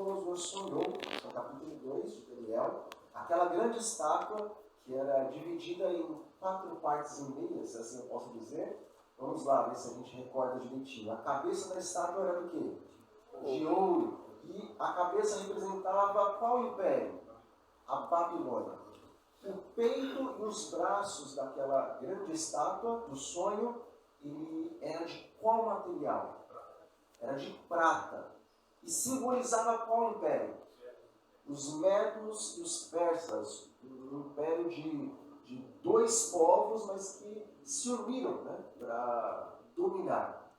Nabucodonosor sonhou, no capítulo 2 de Daniel, aquela grande estátua que era dividida em 4 partes e meia, se assim eu posso dizer. Vamos lá, ver se a gente recorda direitinho. A cabeça da estátua era do quê? De ouro. E a cabeça representava qual império? A Babilônia. O peito e os braços daquela grande estátua, do sonho, ele era de qual material? Era de prata. E simbolizava qual império? Os Medos e os Persas. Um império de 2 povos, mas que se uniram, né, para dominar.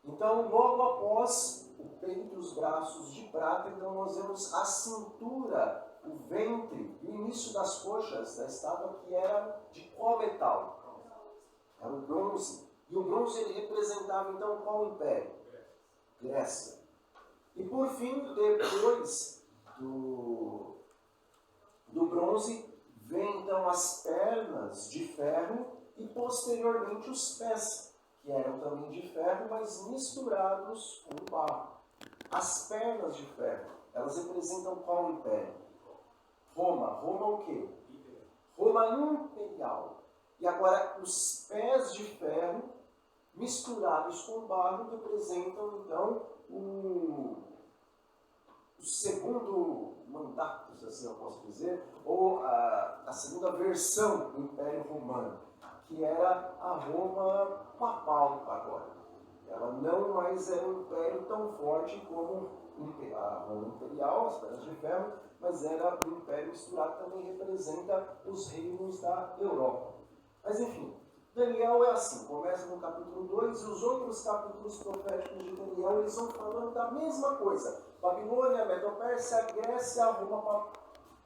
Então, logo após o peito e os braços de prata, então nós vemos a cintura, o ventre e o início das coxas da estátua, que era de qual metal? Era o bronze. E o bronze ele representava então qual império? Grécia. E por fim, depois do bronze, vem então as pernas de ferro e posteriormente os pés, que eram também de ferro, mas misturados com barro. As pernas de ferro, elas representam qual império? Roma. Roma o quê? Roma imperial. E agora os pés de ferro misturados com barro representam então o segundo mandato, se assim eu posso dizer, ou a segunda versão do Império Romano, que era a Roma papal agora. Ela não mais era um império tão forte como a Roma imperial, as pernas de ferro, mas era um império misturado, também representa os reinos da Europa. Mas enfim, Daniel é assim, começa no capítulo 2 e os outros capítulos proféticos de Daniel, eles vão falando da mesma coisa. Babilônia, Medo-Pérsia, Grécia, Roma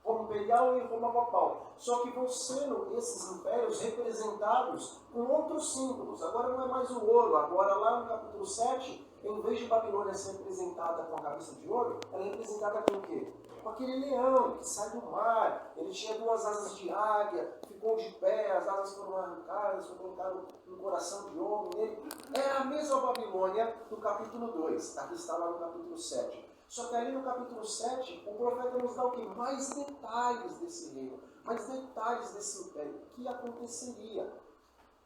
imperial e Roma papal. Só que vão sendo esses impérios representados com outros símbolos. Agora não é mais o ouro, agora lá no capítulo 7, em vez de Babilônia ser representada com a cabeça de ouro, ela é representada com o quê? Com aquele leão que sai do mar. Ele tinha 2 asas de águia, ficou de pé, as asas foram arrancadas, foi colocado no coração de homem nele. Era a mesma Babilônia do capítulo 2, aqui está lá no capítulo 7. Só que ali no capítulo 7, o profeta nos dá o quê? Mais detalhes desse reino, mais detalhes desse império, o que aconteceria.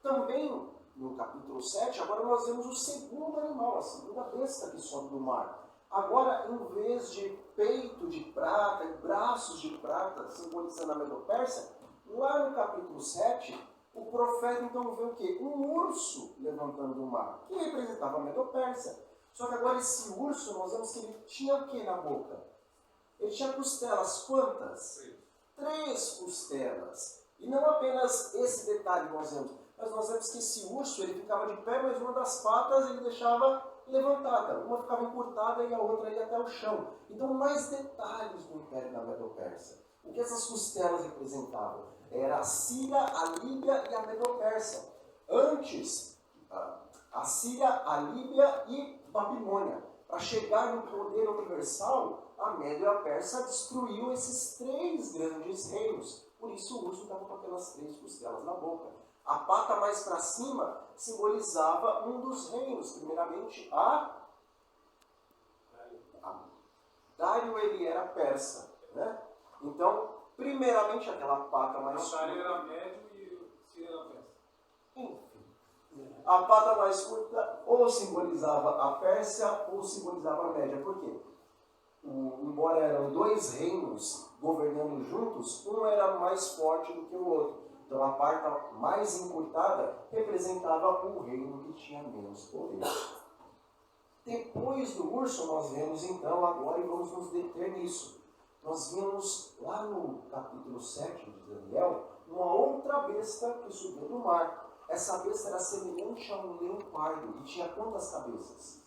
Também, no capítulo 7, agora nós vemos o segundo animal, a segunda besta que sobe do mar. Agora, em vez de peito de prata e braços de prata, simbolizando a Medo-Pérsia, lá no capítulo 7, o profeta então vê o quê? Um urso levantando do mar, que representava a Medo-Pérsia. Só que agora esse urso, nós vemos que ele tinha o que na boca? Ele tinha costelas. Quantas? 3 costelas. E não apenas esse detalhe nós vemos, mas nós vemos que esse urso ele ficava de pé, mas uma das patas ele deixava levantada. Uma ficava encurtada e a outra ia até o chão. Então, mais detalhes do Império da Medo-Pérsia. O que essas costelas representavam? Era a Síria, a Líbia e a Medo-Pérsia. Antes, a Síria, a Líbia e Babilônia. Para chegar no poder universal, a Média e a Pérsia destruiu esses 3 grandes reinos. Por isso o urso estava com aquelas 3 costelas na boca. A pata mais para cima simbolizava um dos reinos. Primeiramente, Dário ele era persa. Né? Então, primeiramente, aquela pata mais curta. Dário era médio e o Síria era persa. Enfim. A pata mais curta ou simbolizava a Pérsia ou simbolizava a Média. Por quê? Embora eram 2 reinos governando juntos, um era mais forte do que o outro. Então a pata mais encurtada representava o reino que tinha menos poder. Depois do urso, nós vemos então agora, e vamos nos deter nisso. Nós vimos lá no capítulo 7 de Daniel, uma outra besta que subiu do mar. Essa besta era semelhante a um leopardo e tinha quantas cabeças?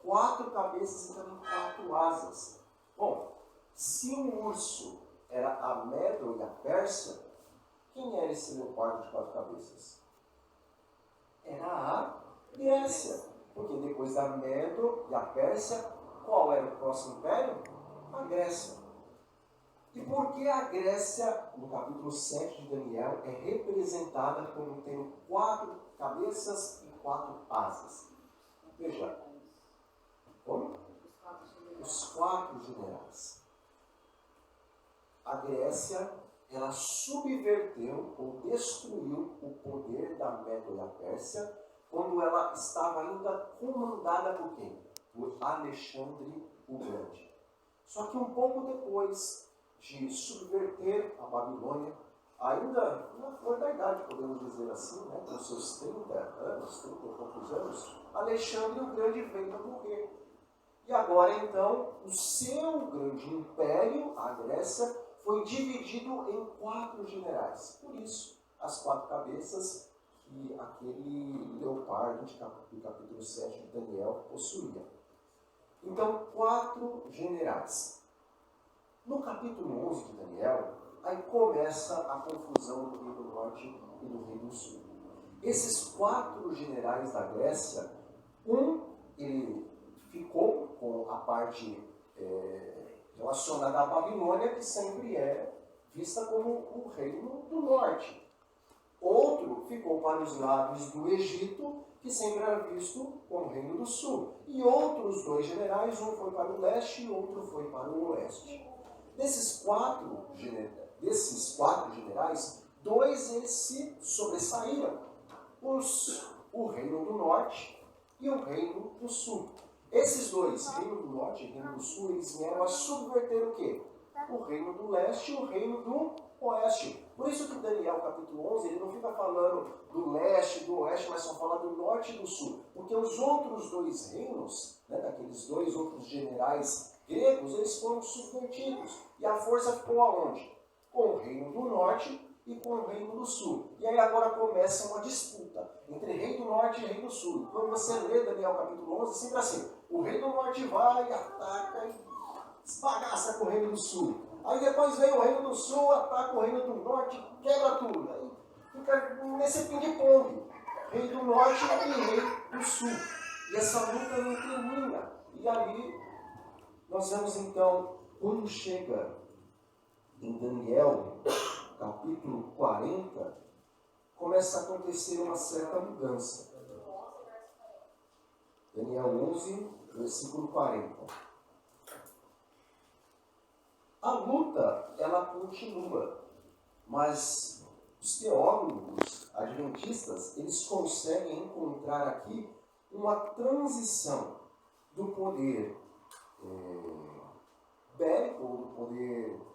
4 cabeças e também 4 asas. Bom, se o urso era a Medo e a Pérsia, quem era esse leopardo de 4 cabeças? Era a Grécia. Porque depois da Medo e a Pérsia, qual era o próximo império? A Grécia. E por que a Grécia, no capítulo 7 de Daniel, é representada como tendo 4 cabeças e 4 asas? Veja. Como? os 4 generais. A Grécia, ela subverteu ou destruiu o poder da Média e a Pérsia quando ela estava ainda comandada por quem? Por Alexandre o Grande. Só que um pouco depois de subverter a Babilônia, ainda na flor da idade, podemos dizer assim, né, com seus 30 anos, 30 e poucos anos, Alexandre o Grande veio a morrer. E agora, então, o seu grande império, a Grécia, foi dividido em 4 generais. Por isso, as 4 cabeças que aquele leopardo do capítulo 7 de Daniel possuía. Então, 4 generais. No capítulo 11 de Daniel, aí começa a confusão do rei do norte e do rei do sul. Esses 4 generais da Grécia, ele ficou com a parte relacionada à Babilônia, que sempre é vista como o reino do norte. Outro ficou para os lados do Egito, que sempre era visto como o reino do sul. E outros 2 generais, um foi para o leste e outro foi para o oeste. Desses 4 generais, 2 eles se sobressaíram. O reino do norte e o reino do sul. Esses 2, reino do norte e reino do sul, eles vieram a subverter o quê? O reino do leste e o reino do oeste. Por isso que Daniel, capítulo 11, ele não fica falando do leste, do oeste, mas só fala do norte e do sul. Porque os outros 2 reinos, né, daqueles 2 outros generais gregos, eles foram subvertidos. E a força ficou aonde? Com o reino do norte e com o reino do sul. E aí agora começa uma disputa entre rei do norte e rei do sul. Quando você lê Daniel capítulo 11, sempre assim, o rei do norte vai, ataca e esbagaça com o reino do sul. Aí depois vem o reino do sul, ataca o reino do norte, quebra tudo. Aí fica nesse ping-pong. Rei do norte e rei do sul. E essa luta não termina. E aí nós vemos então, quando chega em Daniel, capítulo 40, começa a acontecer uma certa mudança. Daniel 11, versículo 40. A luta, ela continua, mas os teólogos adventistas, eles conseguem encontrar aqui uma transição do poder bélico, ou do poder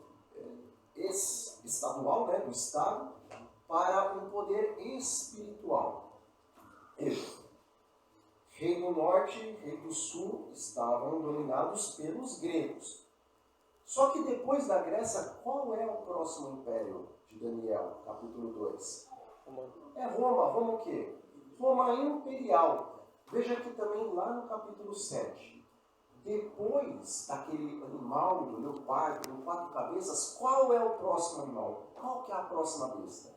estadual, né, do Estado, para um poder espiritual. Rei do norte e rei do sul estavam dominados pelos gregos. Só que depois da Grécia, qual é o próximo império de Daniel, capítulo 2? É Roma. Roma o quê? Roma imperial. Veja aqui também lá no capítulo 7. Depois daquele animal, do leopardo, com 4 cabeças, qual é o próximo animal? Qual que é a próxima besta?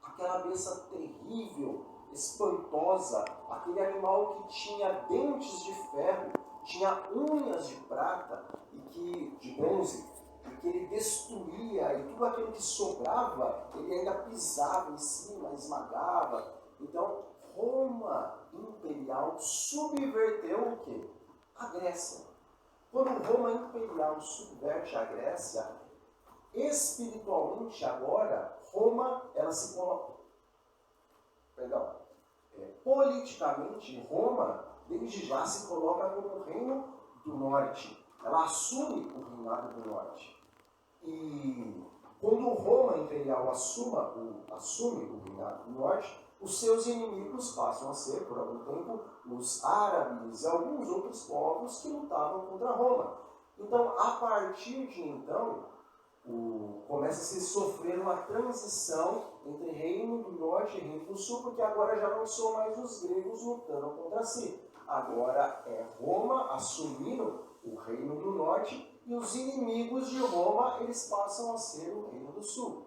Aquela besta terrível, espantosa, aquele animal que tinha dentes de ferro, tinha unhas de prata, de bronze, e que ele destruía, e tudo aquilo que sobrava, ele ainda pisava em cima, esmagava. Então, Roma imperial subverteu o quê? A Grécia. Quando Roma imperial subverte a Grécia, espiritualmente agora, Roma, ela se coloca... politicamente, Roma, desde já se coloca como reino do norte. Ela assume o reinado do norte. E quando Roma imperial assume o reinado do norte, os seus inimigos passam a ser, por algum tempo, os árabes e alguns outros povos que lutavam contra Roma. Então, a partir de então, começa a se sofrer uma transição entre reino do norte e reino do sul, porque agora já não são mais os gregos lutando contra si. Agora é Roma assumindo o reino do norte e os inimigos de Roma, eles passam a ser o reino do sul.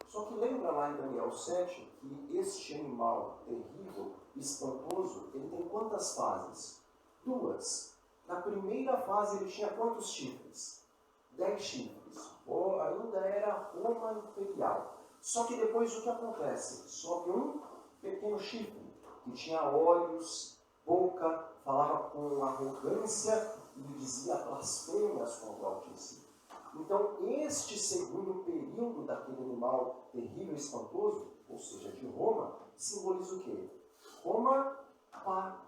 Só que lembra lá em Daniel 7 que este animal terrível, espantoso, ele tem quantas fases? 2. Na primeira fase ele tinha quantos chifres? 10 chifres. Ainda era Roma imperial. Só que depois o que acontece? Sobe um pequeno chifre, que tinha olhos, boca, falava com arrogância ele dizia blasfêmias contra o Altíssimo. Então, este segundo período daquele animal terrível e espantoso, ou seja, de Roma, simboliza o quê? Roma papal.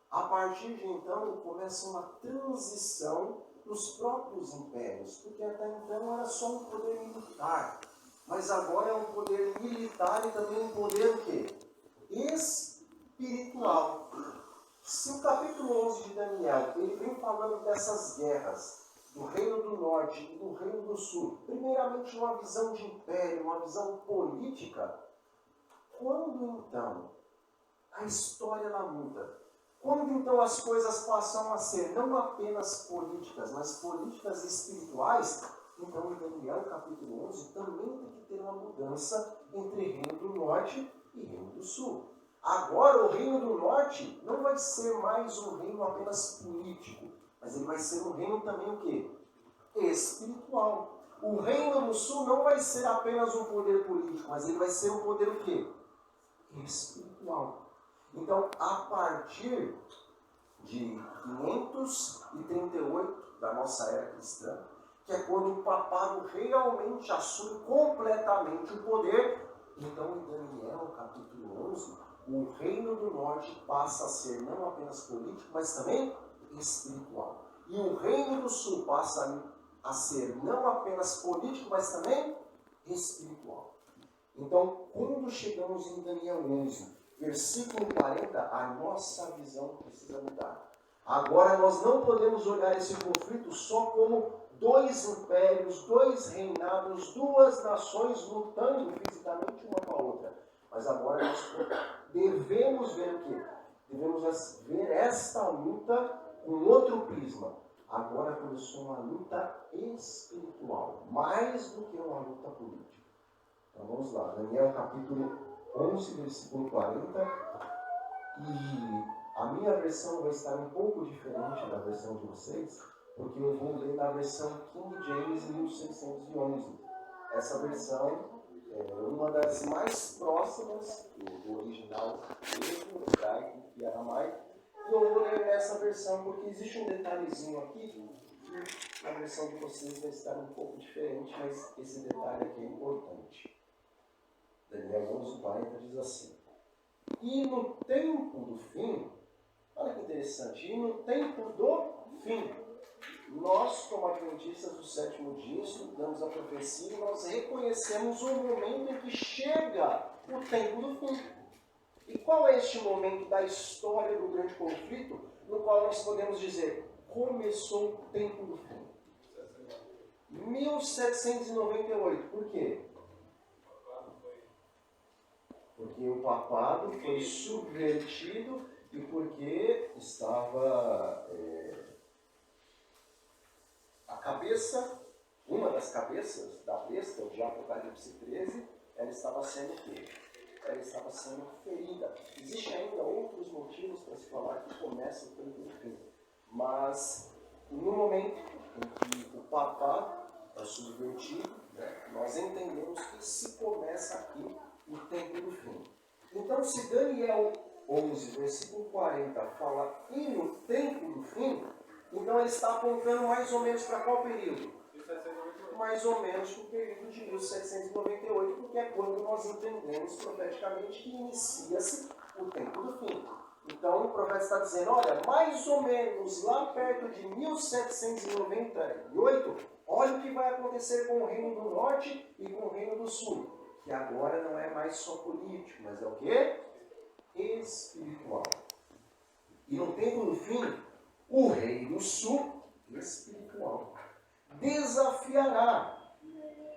A partir de então, começa uma transição nos próprios impérios, porque até então era só um poder militar. Mas agora é um poder militar e também um poder o quê? Espiritual. Se o capítulo 11 de Daniel, ele vem falando dessas guerras, do Reino do Norte e do Reino do Sul, primeiramente uma visão de império, uma visão política, quando então a história ela muda? Quando então as coisas passam a ser não apenas políticas, mas políticas espirituais, então em Daniel capítulo 11 também tem que ter uma mudança entre Reino do Norte e Reino do Sul. Agora o Reino do Norte não vai ser mais um reino apenas político, mas ele vai ser um reino também o quê? Espiritual. O Reino do Sul não vai ser apenas um poder político, mas ele vai ser um poder o quê? Espiritual. Então, a partir de 538 da nossa era cristã, que é quando o papado realmente assume completamente o poder, então em Daniel capítulo 11, o Reino do Norte passa a ser não apenas político, mas também espiritual. E o Reino do Sul passa a ser não apenas político, mas também espiritual. Então, quando chegamos em Daniel 11, versículo 40, a nossa visão precisa mudar. Agora nós não podemos olhar esse conflito só como dois impérios, dois reinados, duas nações lutando fisicamente uma com a outra. Mas agora nós devemos ver o quê? Devemos ver esta luta com outro prisma. Agora começou uma luta espiritual, mais do que uma luta política. Então vamos lá, Daniel capítulo 11, versículo 40. E a minha versão vai estar um pouco diferente da versão de vocês, porque eu vou ler na versão King James 1611. Essa versão é uma das mais próximas do original grego, hebraico e aramaico. E eu vou ler nessa versão porque existe um detalhezinho aqui que a versão de vocês vai estar um pouco diferente, mas esse detalhe aqui é importante. Daniel 11:40 diz assim: e no tempo do fim, olha que interessante, e no tempo do fim, nós, como adventistas do sétimo dia, estudamos a profecia e nós reconhecemos o momento em que chega o tempo do fim. E qual é este momento da história do grande conflito, no qual nós podemos dizer, começou o tempo do fim? 1798, por quê? Porque o papado foi subvertido e porque estava a cabeça, uma das cabeças da besta, de Apocalipse 13, ela estava sendo o quê? Ela estava sendo ferida. Existem ainda outros motivos para se falar que começa o tempo do fim. Mas no momento em que o papado é subvertido, nós entendemos que se começa aqui o tempo do fim. Então, se Daniel 11, versículo 40, fala e no tempo do fim, então ele está apontando mais ou menos para qual período? Mais ou menos para o período de 1798, porque é quando nós entendemos profeticamente que inicia-se o tempo do fim. Então, o profeta está dizendo, olha, mais ou menos lá perto de 1798, olha o que vai acontecer com o Reino do Norte e com o Reino do Sul. Que agora não é mais só político, mas é o quê? Espiritual. E no tempo do fim, o rei do sul, espiritual, desafiará.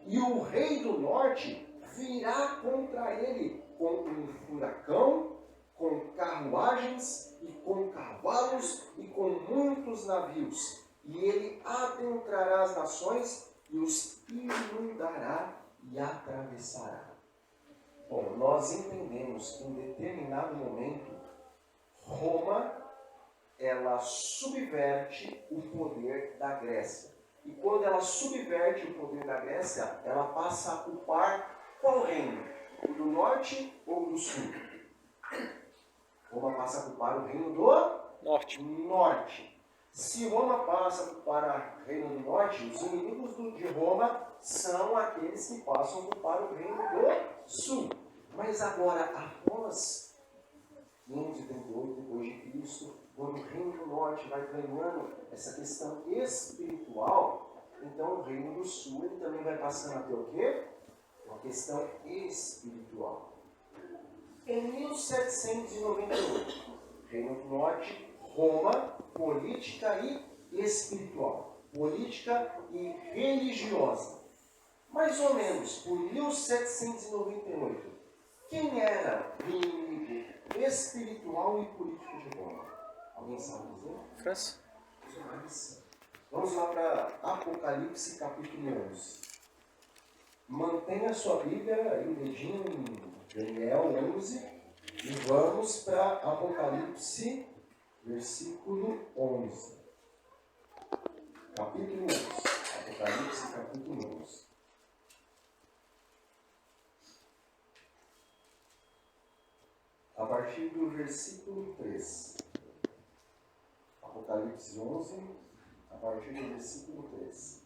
E o rei do norte virá contra ele com um furacão, com carruagens e com cavalos e com muitos navios. E ele adentrará as nações e os inundará e atravessará. Bom, nós entendemos que em determinado momento, Roma, ela subverte o poder da Grécia. E quando ela subverte o poder da Grécia, ela passa a ocupar qual reino? O do norte ou do sul? Roma passa a ocupar o reino do norte. Se Roma passa para o Reino do Norte, os inimigos de Roma são aqueles que passam para o Reino do Sul. Mas agora, após 538 depois de Cristo, quando o Reino do Norte vai ganhando essa questão espiritual, então o Reino do Sul ele também vai passando a ter o quê? Uma questão espiritual. Em 1798, Reino do Norte, Roma, política e espiritual, política e religiosa. Mais ou menos por 1798, quem era o inimigo espiritual e político de Roma? Alguém sabe dizer? França. Vamos lá para Apocalipse capítulo 11. Mantenha a sua Bíblia aí, o dedinho em Daniel 11, e vamos para Apocalipse, versículo 11. Capítulo 11. Apocalipse, capítulo 11. A partir do versículo 3. Apocalipse 11, a partir do versículo 3.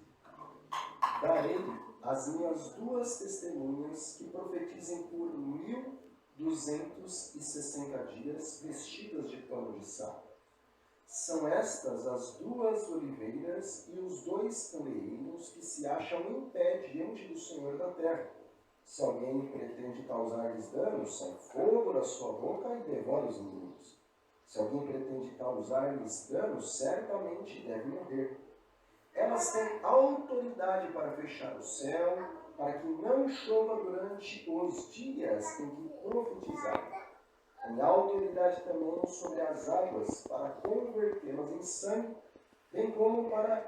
Darei as minhas duas testemunhas que profetizem por 1260 dias, vestidas de pano de saco. São estas as duas oliveiras e os dois candeeiros que se acham em pé diante do Senhor da terra. Se alguém pretende causar-lhes dano, sai fogo da sua boca e devora os inimigos. Se alguém pretende causar-lhes dano, certamente deve morrer. Elas têm autoridade para fechar o céu, para que não chova durante os dias em que profetizar. Tem autoridade também sobre as águas, para convertê-las em sangue, bem como para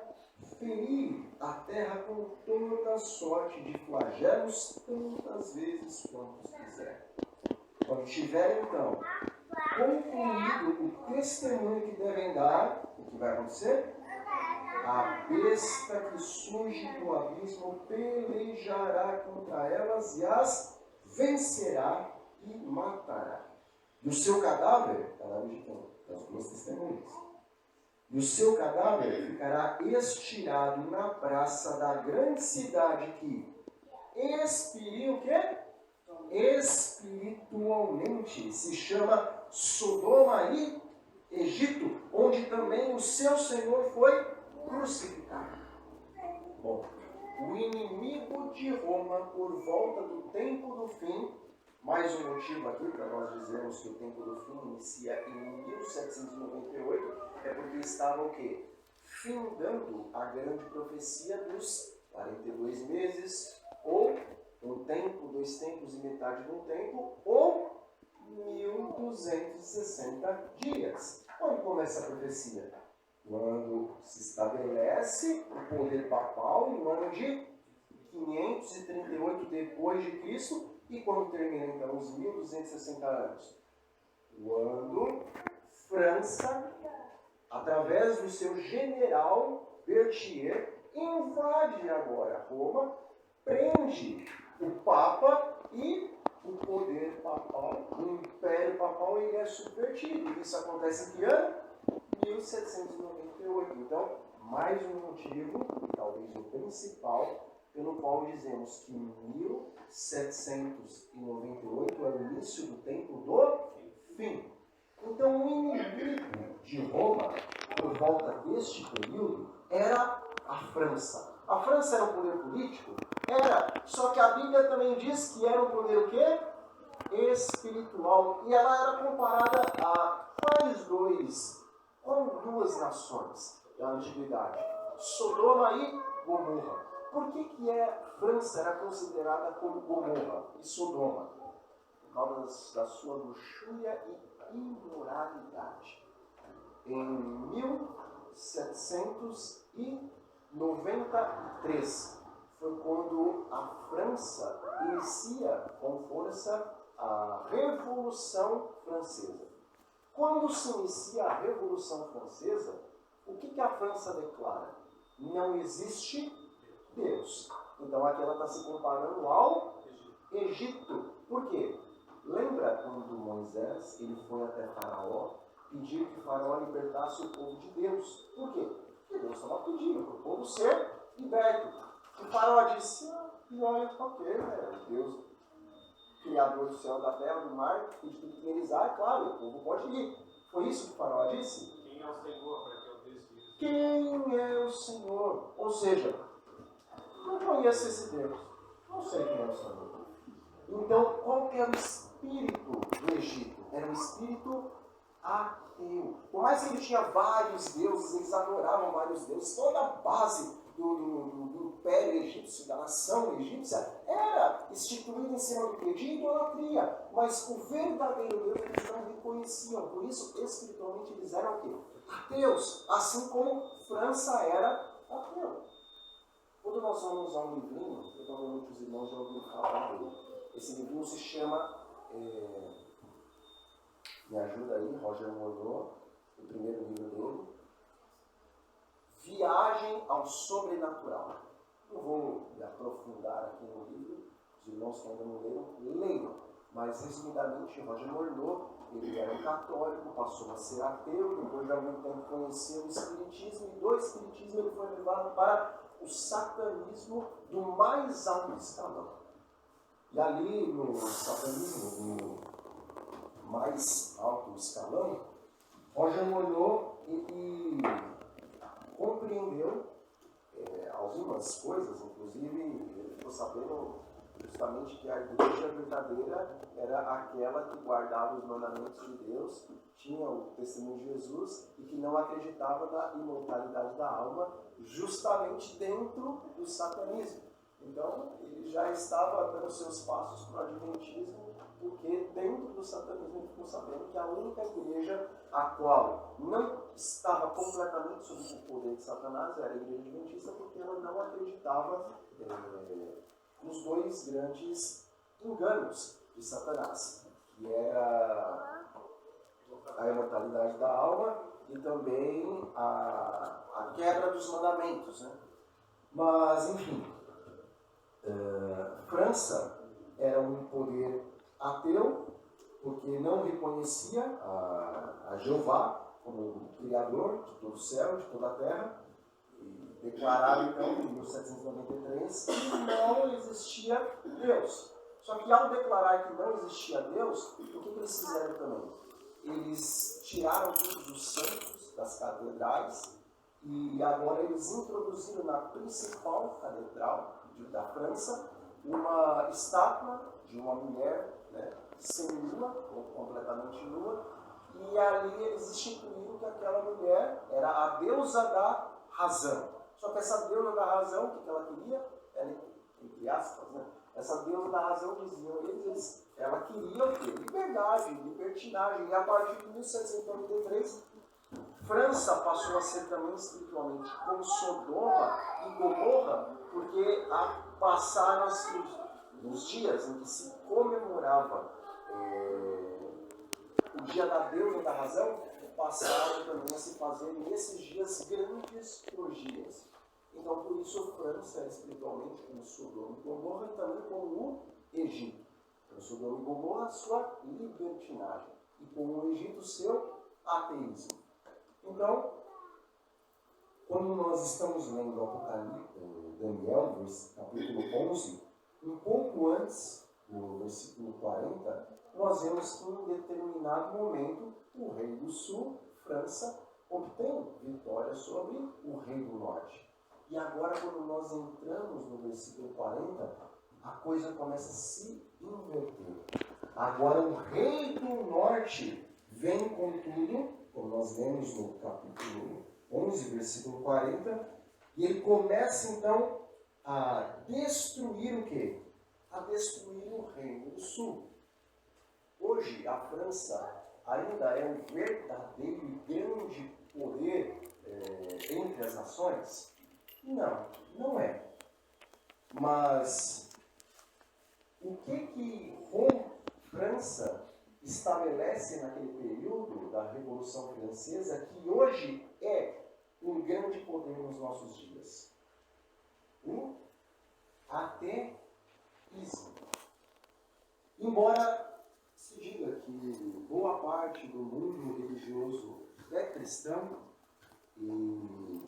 ferir a terra com toda sorte de flagelos, tantas vezes quantos quiserem. Quando tiverem, então, concluído o testemunho que devem dar, o que vai acontecer? A besta que surge do abismo pelejará contra elas e as vencerá e matará. E o seu cadáver, cadáver de quem? Das duas testemunhas. E o seu cadáver ficará estirado na praça da grande cidade que espiritualmente se chama Sodoma e Egito, onde também o seu Senhor foi crucificado. Bom, o inimigo de Roma, por volta do tempo do fim, mais um motivo aqui para nós dizermos que o tempo do fim inicia em 1798, é porque estava o quê? Findando a grande profecia dos 42 meses, ou um tempo, 2 tempos e metade de um tempo, ou 1260 dias. Quando começa a profecia? Quando se estabelece o poder papal no ano de 538 depois de Cristo, e quando termina então os 1260 anos? Quando França, através do seu general Berthier, invade agora Roma, prende o Papa e o poder papal, o Império Papal, ele é subvertido. Isso acontece em que ano? 1798. Então, mais um motivo, talvez o principal, pelo qual dizemos que 1798 é o início do tempo do fim. Então, o inimigo de Roma, por volta deste período, era a França. A França era um poder político? Era. Só que a Bíblia também diz que era um poder o quê? Espiritual. E ela era comparada a duas nações da antiguidade, Sodoma e Gomorra. Por que a França era considerada como Gomorra e Sodoma? Por causa da sua luxúria e imoralidade. Em 1793 foi quando a França inicia com força a Revolução Francesa. Quando se inicia a Revolução Francesa, o que a França declara? Não existe Deus. Então aqui ela está se comparando ao Egito. Por quê? Lembra quando Moisés ele foi até Faraó pedir que Faraó libertasse o povo de Deus. Por quê? Porque Deus estava pedindo para o povo ser liberto. E Faraó disse, olha, ok, né? Deus, Criador do céu, da terra, do mar, e de tudo que neles há, é claro, o povo pode ir. Foi isso que Faraó disse? Quem é o Senhor para que eu desça isso? Quem é o Senhor? Ou seja, não conheço esse Deus. Não sei quem é o Senhor. Então, qual que era o espírito do Egito? Era um espírito ateu. Por mais que ele tinha vários deuses, eles adoravam vários deuses, toda a base do império egípcio, da nação egípcia, era instituída em cima do quê? De idolatria. Mas o verdadeiro Deus eles não reconheciam. Por isso, espiritualmente, eles eram o quê? Ateus. Assim como França era ateu. Quando nós vamos a um livrinho, provavelmente os irmãos já ouviram falar dele. Esse livrinho se chama, me ajuda aí, Roger Morneau, o primeiro livro dele, Viagem ao Sobrenatural. Não vou me aprofundar aqui no livro, os irmãos que ainda não leram, leiam. Mas, resumidamente, Roger Morneau, ele era um católico, passou a ser ateu, depois de algum tempo conheceu o espiritismo, e do espiritismo ele foi levado para o satanismo do mais alto escalão. E ali no satanismo, no mais alto escalão, Roger Morneau ele compreendeu algumas coisas, inclusive ele ficou sabendo justamente que a igreja verdadeira era aquela que guardava os mandamentos de Deus, tinha o testemunho de Jesus e que não acreditava na imortalidade da alma, justamente dentro do satanismo. Então, ele já estava dando seus passos para o adventismo, porque dentro do satanismo ele ficou sabendo que a única igreja a qual não estava completamente sob o poder de Satanás era a igreja adventista, porque ela não acreditava nos dois grandes enganos de Satanás, que era a imortalidade da alma e também a quebra dos mandamentos. Né? Mas, enfim, França era um poder ateu, porque não reconhecia a Jeová como o Criador de todo o céu, de toda a terra, e declararam então em 1793 que não existia Deus. Só que ao declarar que não existia Deus, o que eles fizeram também? Eles tiraram todos os santos das catedrais e agora eles introduziram na principal catedral da França uma estátua de uma mulher, né, semi-nua, ou completamente nua, e ali eles instituíram que aquela mulher era a deusa da razão. Só que essa deusa da razão, o que ela queria? Ela, entre aspas, né? Essa deusa da razão, diziam eles, ela queria o quê? Liberdade, libertinagem. E a partir de 1793, França passou a ser também espiritualmente como Sodoma e Gomorra, porque passaram os dias em que se comemorava o dia da deusa da razão, passaram também a se fazer nesses dias grandes orgias. Então, por isso, França é espiritualmente como Sodoma e Gomorra e também como o Egito. Então, Sodoma e Gomorra, sua libertinagem. E como o Egito, seu ateísmo. Então, quando nós estamos lendo o Apocalipse, Daniel, capítulo 11, um pouco antes do versículo 40, nós vemos que em um determinado momento o rei do sul, França, obtém vitória sobre o rei do norte. E agora, quando nós entramos no versículo 40, a coisa começa a se inverter. Agora o rei do norte vem com tudo, como nós lemos no capítulo 11, versículo 40, e ele começa então a destruir o quê? A destruir o reino do sul. Hoje, a França ainda é um verdadeiro e grande poder entre as nações? Não, não é. Mas o que França estabelece naquele período da Revolução Francesa que hoje é um grande poder nos nossos dias? O ateísmo. Embora se diga que boa parte do mundo religioso é cristão, e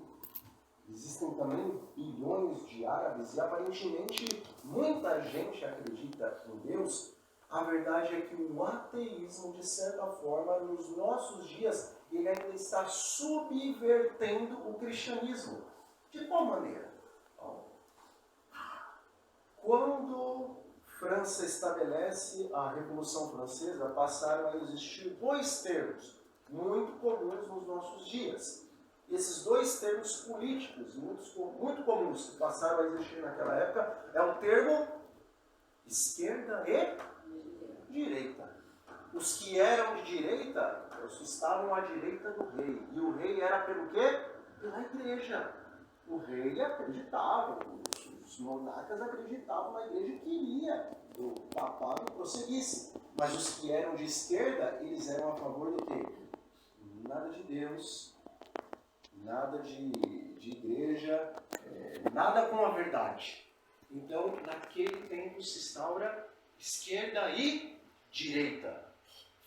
existem também bilhões de árabes, e aparentemente muita gente acredita em Deus, a verdade é que o ateísmo, de certa forma, nos nossos dias, ele ainda está subvertendo o cristianismo. De qual maneira? Quando França estabelece a Revolução Francesa, passaram a existir dois termos muito comuns nos nossos dias. Esses dois termos políticos, muito comuns, que passaram a existir naquela época, é o termo esquerda e direita. Os que eram de direita, os que estavam à direita do rei. E o rei era pelo quê? Pela igreja. O rei acreditava, os monarcas acreditavam na igreja e queria que o papado prosseguisse. Mas os que eram de esquerda, eles eram a favor do quê? Nada de Deus, nada de igreja, nada com a verdade. Então, naquele tempo se instaura esquerda e direita.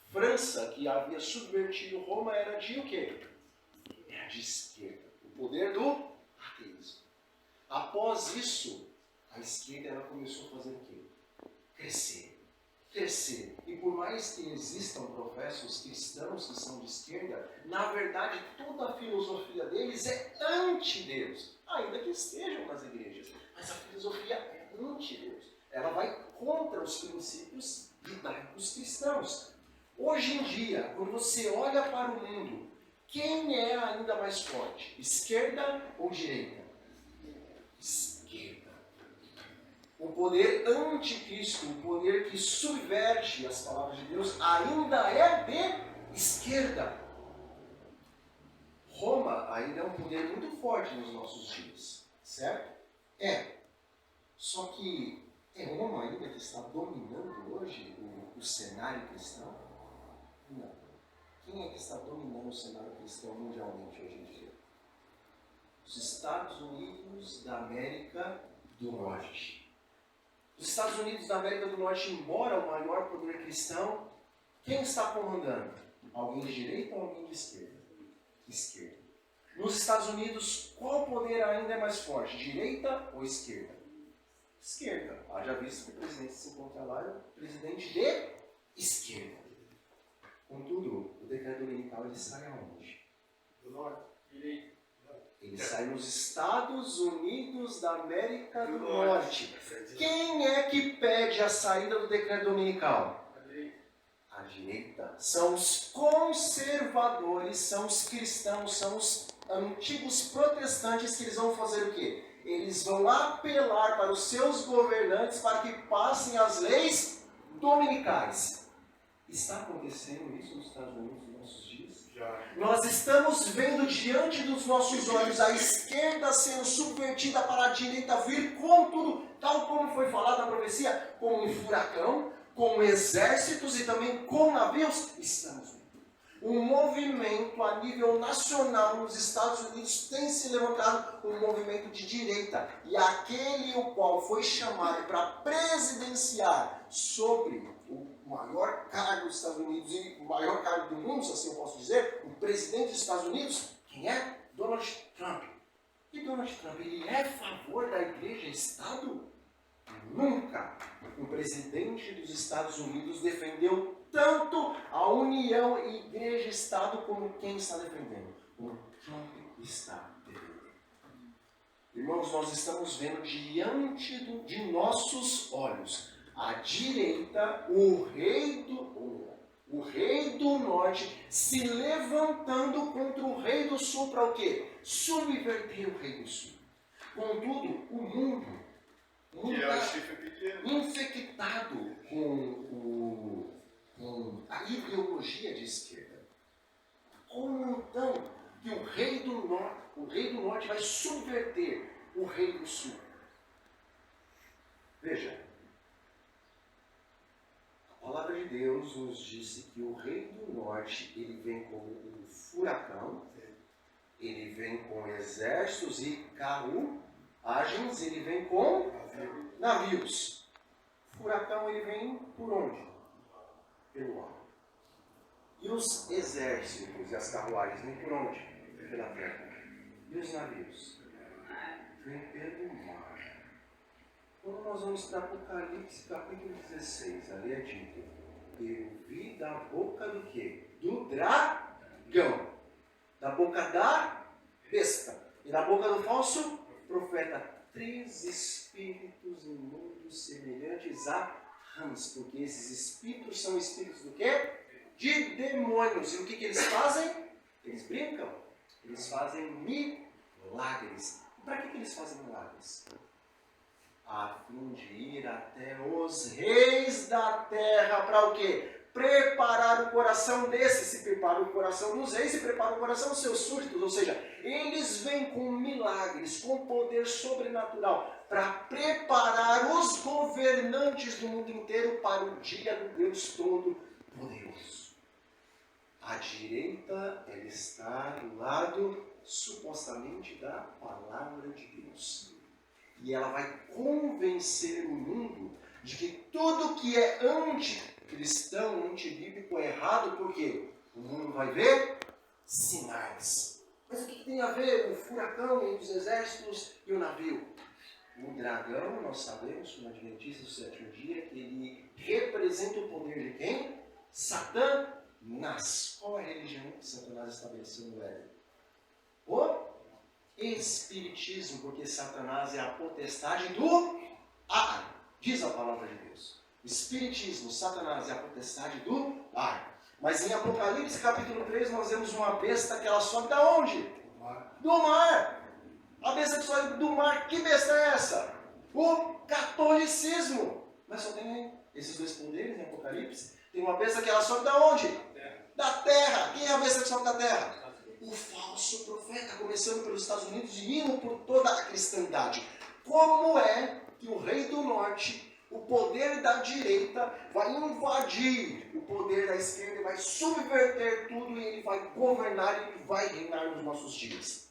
França, que havia subvertido Roma, era de o quê? Era de esquerda. O poder do ateísmo. Após isso, a esquerda ela começou a fazer o quê? Crescer. Crescer. E por mais que existam professos cristãos que são de esquerda, na verdade toda a filosofia deles é anti-Deus. Ainda que estejam nas igrejas. Mas a filosofia é anti-Deus. Ela vai contra os princípios judaicos cristãos. Hoje em dia, quando você olha para o mundo, quem é ainda mais forte? Esquerda ou direita? Esquerda. O poder anticristo, o poder que subverte as palavras de Deus, ainda é de esquerda. Roma ainda é um poder muito forte nos nossos dias, certo? Só que é Roma ainda que está dominando hoje o cenário cristão? Não. Quem é que está dominando o cenário cristão mundialmente hoje em dia? Os Estados Unidos da América do Norte. Os Estados Unidos da América do Norte, embora o maior poder cristão, quem está comandando? Alguém de direita ou alguém de esquerda? Esquerda. Nos Estados Unidos, qual poder ainda é mais forte? Direita ou esquerda? Esquerda. Haja visto que o presidente se encontra lá, é o presidente de esquerda. Contudo, o decreto dominical ele sai aonde? Do norte, direito. Ele sai nos Estados Unidos da América do Norte. Quem é que pede a saída do decreto dominical? A direita. São os conservadores, são os cristãos, são os antigos protestantes que eles vão fazer o quê? Eles vão apelar para os seus governantes para que passem as leis dominicais. Está acontecendo isso nos Estados Unidos nos nossos dias? Já. Nós estamos vendo diante dos nossos olhos a esquerda sendo subvertida para a direita vir com tudo, tal como foi falado na profecia, com um furacão, com exércitos e também com navios. Estamos vendo. Um movimento a nível nacional nos Estados Unidos tem se levantado, um movimento de direita. E aquele o qual foi chamado para presidenciar sobre o maior cargo dos Estados Unidos e o maior cargo do mundo, se assim eu posso dizer, o presidente dos Estados Unidos, quem é? Donald Trump. E Donald Trump, ele é a favor da igreja e Estado? Nunca o presidente dos Estados Unidos defendeu tanto a união igreja-estado como quem está defendendo. O Trump está defendendo. Irmãos, nós estamos vendo diante de nossos olhos a direita, o rei do norte se levantando contra o rei do sul para o quê? Subverter o rei do sul. Contudo, o mundo está infectado com a ideologia de esquerda. Como então que o rei do norte vai subverter o rei do sul? Veja, a palavra de Deus nos disse que o rei do norte ele vem como um furacão, ele vem com exércitos e carruagens, ele vem com navios. Furacão ele vem por onde? Pelo ar. E os exércitos e as carruagens vêm por onde? Pela terra. E os navios? Vêm pelo mar. Quando nós vamos para Apocalipse capítulo 16, ali é dito: eu vi da boca do quê? Do dragão. Da boca da besta. E da boca do falso profeta. 3 espíritos imundos semelhantes a rãs. Porque esses espíritos são espíritos do quê? De demônios. E o que eles fazem? Eles brincam. Eles fazem milagres. E para que eles fazem milagres? A fim de ir até os reis da terra. Para o quê? Preparar o coração desses. Se prepara o coração dos reis, se prepara o coração dos seus súditos. Ou seja, eles vêm com milagres, com poder sobrenatural, para preparar os governantes do mundo inteiro para o dia do Deus Todo-Poderoso. A direita, ela está do lado, supostamente, da palavra de Deus. E ela vai convencer o mundo de que tudo que é anticristão, antibíblico é errado, porque o mundo vai ver sinais. Mas o que tem a ver o furacão entre os exércitos e o navio? O dragão, nós sabemos, no Adventista do sétimo dia, que ele representa o poder de quem? Satanás. Qual é a religião que Satanás estabeleceu no Éden? O Espiritismo, porque Satanás é a potestade do ar. Diz a palavra de Deus. Espiritismo, Satanás é a potestade do ar. Mas em Apocalipse capítulo 3 nós vemos uma besta que ela sobe da onde? Do mar. A besta que sobe do mar, que besta é essa? O catolicismo. Mas só tem esses 2 poderes em Apocalipse. Tem uma besta que ela sobe da onde? Da terra. Quem é a besta que sobe da terra? O falso profeta, começando pelos Estados Unidos e indo por toda a cristandade. Como é que o rei do norte, o poder da direita, vai invadir o poder da esquerda, vai subverter tudo e ele vai governar e ele vai reinar nos nossos dias?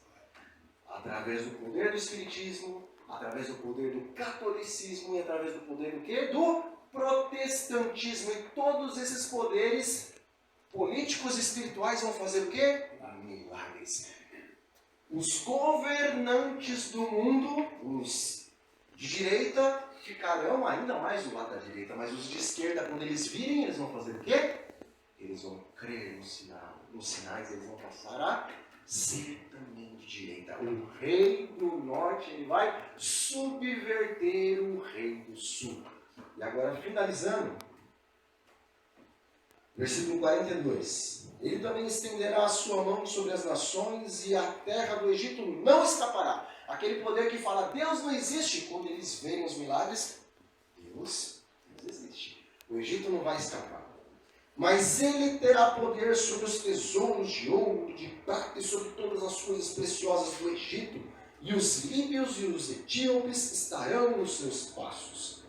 Através do poder do espiritismo, através do poder do catolicismo e através do poder do quê? Do protestantismo. E todos esses poderes políticos e espirituais vão fazer o quê? Milagres. Os governantes do mundo, os de direita, ficarão ainda mais do lado da direita, mas os de esquerda, quando eles virem, eles vão fazer o quê? Eles vão crer nos sinais, eles vão passar a ser também de direita. O rei do norte, ele vai subverter o rei do sul. E agora, finalizando, versículo 42. Ele também estenderá a sua mão sobre as nações e a terra do Egito não escapará. Aquele poder que fala, Deus não existe, quando eles verem os milagres, Deus existe. O Egito não vai escapar. Mas ele terá poder sobre os tesouros de ouro, de prata e sobre todas as coisas preciosas do Egito. E os líbios e os etíopes estarão nos seus passos.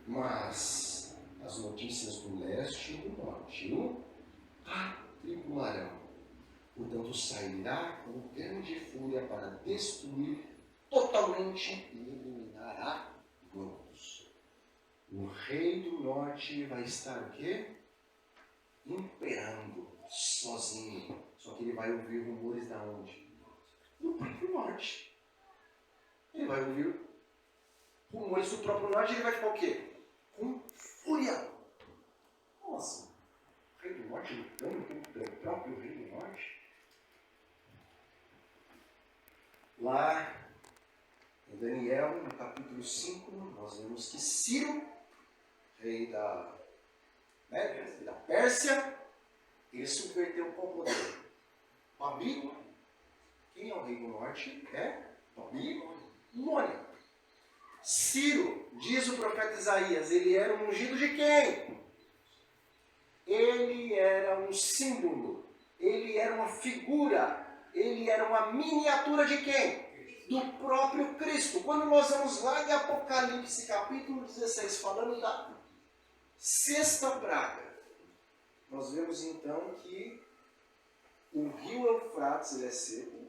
Mas as notícias do leste e do norte o atribularão. Portanto, sairá com grande fúria para destruir totalmente e eliminar a todos. O rei do norte vai estar o quê? Imperando, sozinho. Só que ele vai ouvir rumores da onde? Do próprio norte. Ele vai ouvir rumores do próprio norte e ele vai ficar o quê? Com fúria. Nossa, o rei do norte lutando contra o próprio rei do norte? Lá em Daniel, no capítulo 5, nós vemos que Ciro, rei da Pérsia, ele subverteu qual poder? Babilônia. Quem é o rei do norte? É Babilônia. Ciro, diz o profeta Isaías, ele era um ungido de quem? Ele era um símbolo, ele era uma figura, ele era uma miniatura de quem? Do próprio Cristo. Quando nós vamos lá em Apocalipse, capítulo 16, falando da sexta praga, nós vemos então que o rio Eufrates ele é seco.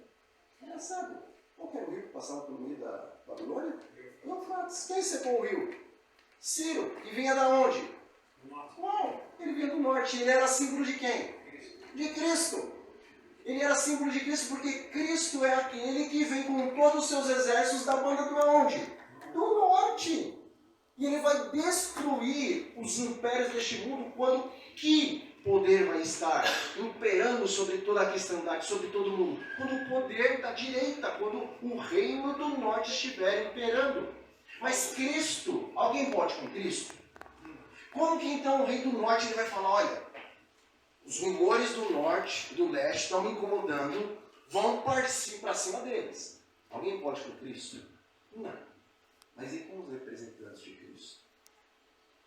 Já sabe, qual que era o rio que passava pelo meio da Babilônia? Eufrates. Quem secou o rio? Ciro. E vinha da onde? Não, ele vinha do norte. Ele era símbolo de quem? de Cristo. Ele era símbolo de Cristo porque Cristo é aquele que vem com todos os seus exércitos da banda do onde? Do norte. E ele vai destruir os impérios deste mundo quando que poder vai estar imperando sobre toda a cristandade, sobre todo mundo? Quando o poder da direita, quando o reino do norte estiver imperando. Mas Cristo, alguém pode com Cristo? Como que então o rei do norte ele vai falar, olha, os rumores do norte e do leste estão me incomodando, vão partir para cima deles. Alguém pode com Cristo? Não. Mas e com os representantes de Cristo?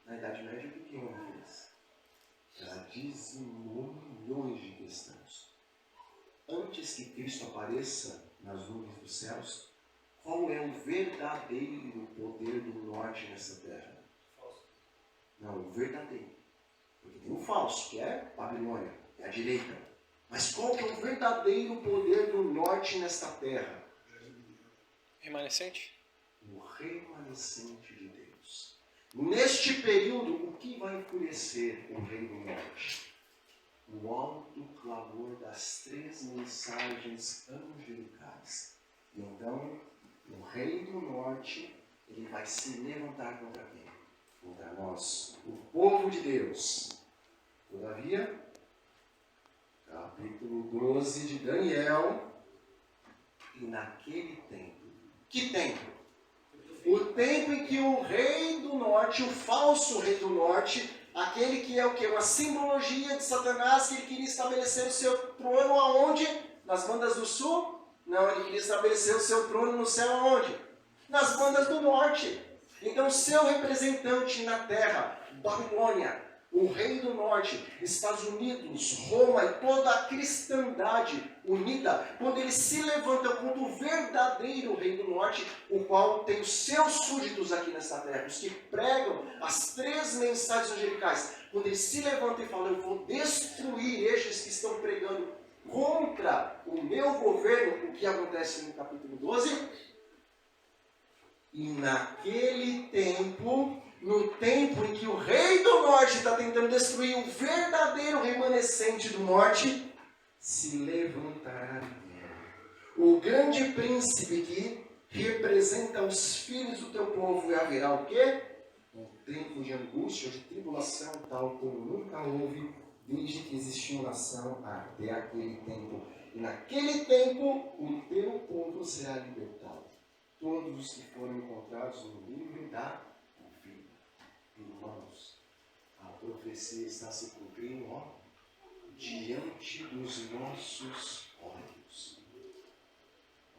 Na Idade Média, o que Roma fez? Ela dizimou milhões de cristãos. Antes que Cristo apareça nas nuvens dos céus, qual é o verdadeiro poder do norte nessa terra? Não, o verdadeiro. Porque tem o falso, que é Babilônia, é a direita. Mas qual que é o verdadeiro poder do norte nesta terra? Remanescente? O remanescente de Deus. Neste período, o que vai enfurecer o rei do norte? O alto clamor das 3 mensagens angelicais. E então, o rei do norte, ele vai se levantar contra quem? Contra nós, o povo de Deus. Todavia, capítulo 12 de Daniel, e naquele tempo, que tempo? O tempo em que o rei do norte, o falso rei do norte, aquele que é o quê? Uma simbologia de Satanás, que ele queria estabelecer o seu trono aonde? Nas bandas do sul? Não, ele queria estabelecer o seu trono no céu aonde? Nas bandas do norte. Então, seu representante na terra, Babilônia, o rei do norte, Estados Unidos, Roma e toda a cristandade unida, quando ele se levanta contra o verdadeiro rei do norte, o qual tem os seus súditos aqui nesta terra, os que pregam as 3 mensagens angelicais, quando ele se levanta e fala, eu vou destruir estes que estão pregando contra o meu governo, o que acontece no capítulo 12? E naquele tempo, no tempo em que o rei do norte está tentando destruir o verdadeiro remanescente do norte, se levantará o grande príncipe que representa os filhos do teu povo, e haverá o quê? Um tempo de angústia, de tribulação, tal como nunca houve, desde que existiu nação até aquele tempo. E naquele tempo, o teu povo será libertado. Todos os que foram encontrados no livro da vida. Irmãos, a profecia está se cumprindo, diante dos nossos olhos.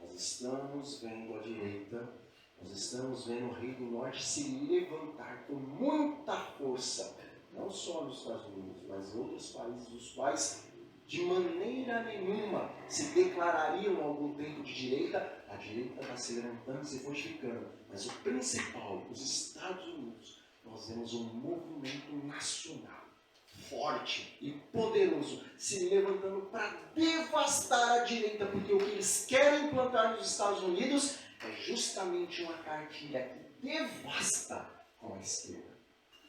Nós estamos vendo a direita, nós estamos vendo o rei do norte se levantar com muita força, não só nos Estados Unidos, mas em outros países, os quais de maneira nenhuma se declarariam algum tempo de direita. A direita está se levantando e se fortificando. Mas o principal, os Estados Unidos, nós vemos um movimento nacional, forte e poderoso, se levantando para devastar a direita, porque o que eles querem implantar nos Estados Unidos é justamente uma cartilha que devasta com a esquerda,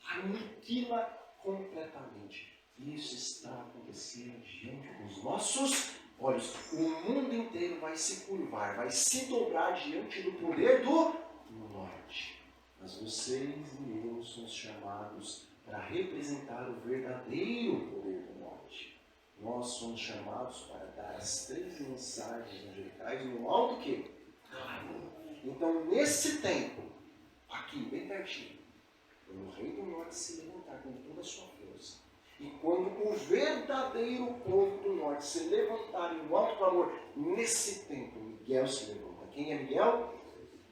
aniquila completamente. Isso está acontecendo diante dos nossos olhos. O mundo inteiro vai se curvar, vai se dobrar diante do poder do norte. Mas vocês e eu somos chamados para representar o verdadeiro poder do norte. Nós somos chamados para dar as 3 mensagens angelicais no alto que? Então, nesse tempo, aqui, bem pertinho, quando o rei do norte se levantar com toda a sua força, e quando o verdadeiro povo do norte se levantar em um alto clamor, nesse tempo, Miguel se levanta. Quem é Miguel?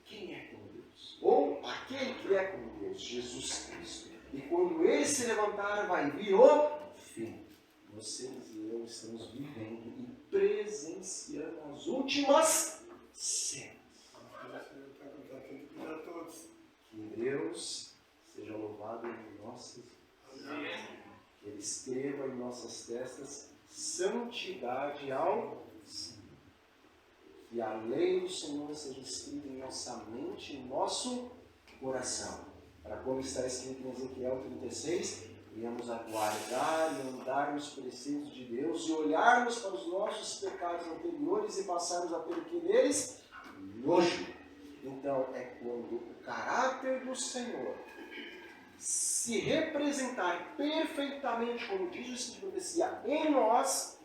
Quem é como Deus? Ou aquele que é como Deus, Jesus Cristo. E quando ele se levantar, vai vir o fim. Vocês e eu estamos vivendo e presenciando as últimas cenas. Que Deus seja louvado em nossas vidas. Que Ele escreva em nossas testas santidade ao Senhor. Que a lei do Senhor seja escrita em nossa mente, em nosso coração. Para como está escrito em Ezequiel 36, Venhamos aguardar e andar nos preceitos de Deus e olharmos para os nossos pecados anteriores e passarmos a ter o que neles? Nojo. Então é quando o caráter do Senhor se representar perfeitamente, como diz o Espírito de profecia, em nós,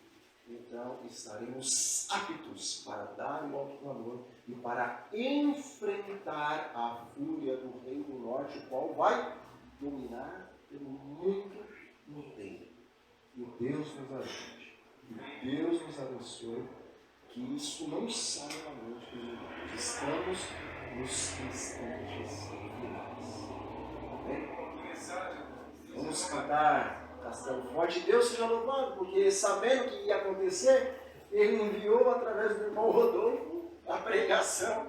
então estaremos aptos para dar o alto valor e para enfrentar a fúria do rei do norte, o qual vai dominar pelo mundo inteiro. E Deus nos ajude. E Deus nos abençoe. Que isso não saia da noite, meus irmãos. Estamos nos instantes finais. Amém? Vamos cantar Castelo Forte. Deus seja louvado, porque sabendo o que ia acontecer, Ele enviou através do irmão Rodolfo a pregação.